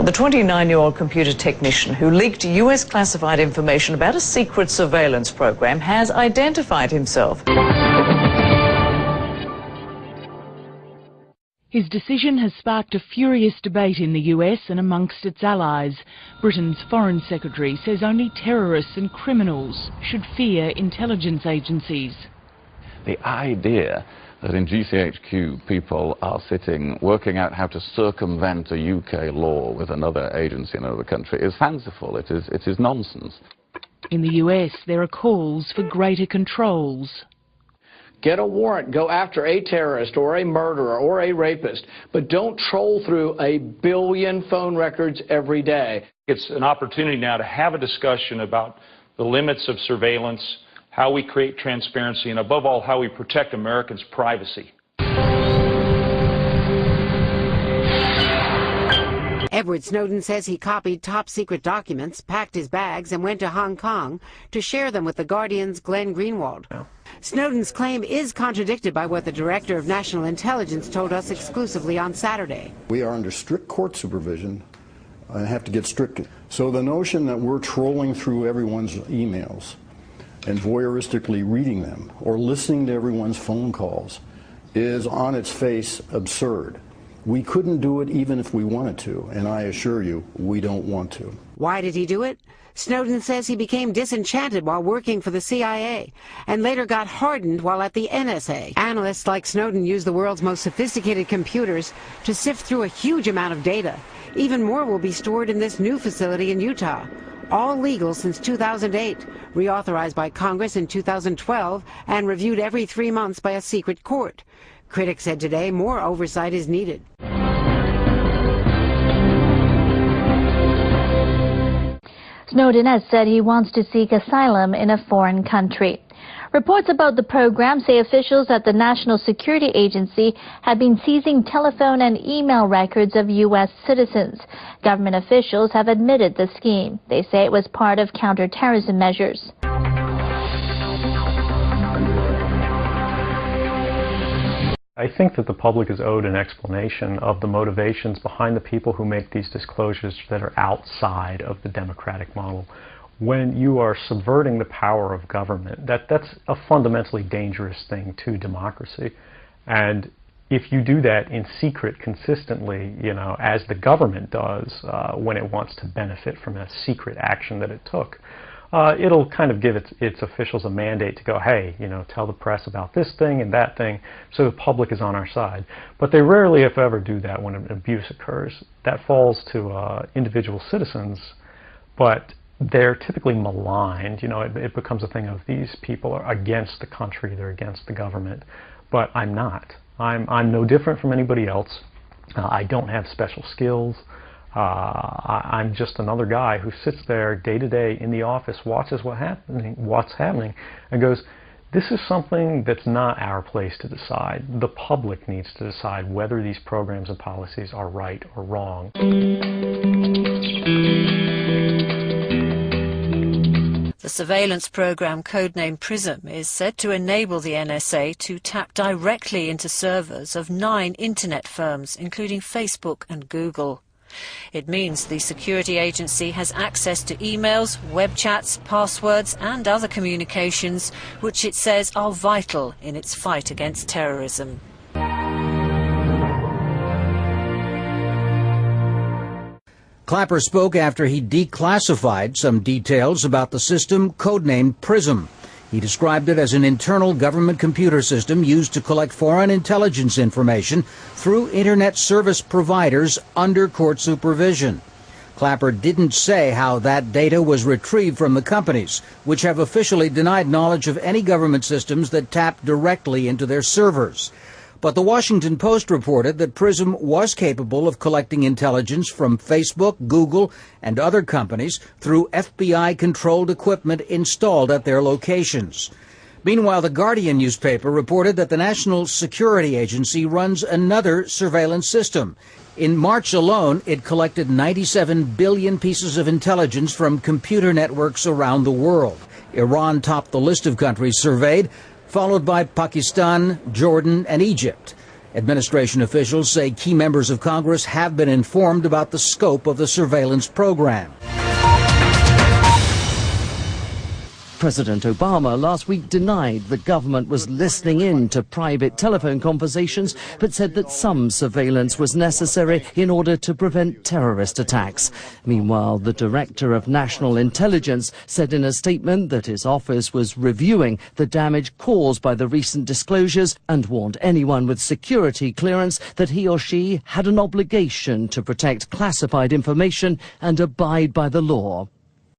The 29-year-old computer technician who leaked U.S. classified information about a secret surveillance program has identified himself. His decision has sparked a furious debate in the US and amongst its allies. Britain's Foreign Secretary says only terrorists and criminals should fear intelligence agencies. The idea that in GCHQ people are sitting working out how to circumvent a UK law with another agency in another country is fanciful. It is nonsense. In the US, there are calls for greater controls. Get a warrant, go after a terrorist or a murderer or a rapist, but don't troll through 1 billion phone records every day. It's an opportunity now to have a discussion about the limits of surveillance, how we create transparency, and above all, how we protect Americans' privacy. Edward Snowden says he copied top-secret documents, packed his bags, and went to Hong Kong to share them with The Guardian's Glenn Greenwald. Snowden's claim is contradicted by what the Director of National Intelligence told us exclusively on Saturday. We are under strict court supervision and have to get strict. So the notion that we're trolling through everyone's emails and voyeuristically reading them or listening to everyone's phone calls is on its face absurd. We couldn't do it even if we wanted to, and I assure you, we don't want to. Why did he do it? Snowden says he became disenchanted while working for the CIA and later got hardened while at the NSA. Analysts like Snowden use the world's most sophisticated computers to sift through a huge amount of data. Even more will be stored in this new facility in Utah. All legal since 2008, reauthorized by Congress in 2012 and reviewed every 3 months by a secret court. Critics said today more oversight is needed. Snowden has said he wants to seek asylum in a foreign country. Reports about the program say officials at the National Security Agency have been seizing telephone and email records of U.S. citizens. Government officials have admitted the scheme. They say it was part of counterterrorism measures. I think that the public is owed an explanation of the motivations behind the people who make these disclosures that are outside of the democratic model. When you are subverting the power of government, that's a fundamentally dangerous thing to democracy. And if you do that in secret consistently, as the government does when it wants to benefit from a secret action that it took, it'll kind of give its officials a mandate to go, hey, tell the press about this thing and that thing, so the public is on our side. But they rarely, if ever, do that when an abuse occurs. That falls to individual citizens, but they're typically maligned. It becomes a thing of these people are against the country, they're against the government. But I'm not. I'm no different from anybody else. I don't have special skills. I'm just another guy who sits there day to day in the office, watches what's happening, and goes, this is something that's not our place to decide. The public needs to decide whether these programs and policies are right or wrong. The surveillance program, codenamed PRISM, is said to enable the NSA to tap directly into servers of 9 internet firms, including Facebook and Google. It means the security agency has access to emails, web chats, passwords and other communications which it says are vital in its fight against terrorism. Clapper spoke after he declassified some details about the system codenamed PRISM. He described it as an internal government computer system used to collect foreign intelligence information through Internet service providers under court supervision. Clapper didn't say how that data was retrieved from the companies, which have officially denied knowledge of any government systems that tap directly into their servers. But the Washington Post reported that PRISM was capable of collecting intelligence from Facebook, Google, and other companies through FBI-controlled equipment installed at their locations. Meanwhile, the Guardian newspaper reported that the National Security Agency runs another surveillance system. In March alone, it collected 97 billion pieces of intelligence from computer networks around the world. Iran topped the list of countries surveyed, followed by Pakistan, Jordan, and Egypt. Administration officials say key members of Congress have been informed about the scope of the surveillance program. President Obama last week denied the government was listening in to private telephone conversations, but said that some surveillance was necessary in order to prevent terrorist attacks. Meanwhile, the Director of National Intelligence said in a statement that his office was reviewing the damage caused by the recent disclosures and warned anyone with security clearance that he or she had an obligation to protect classified information and abide by the law.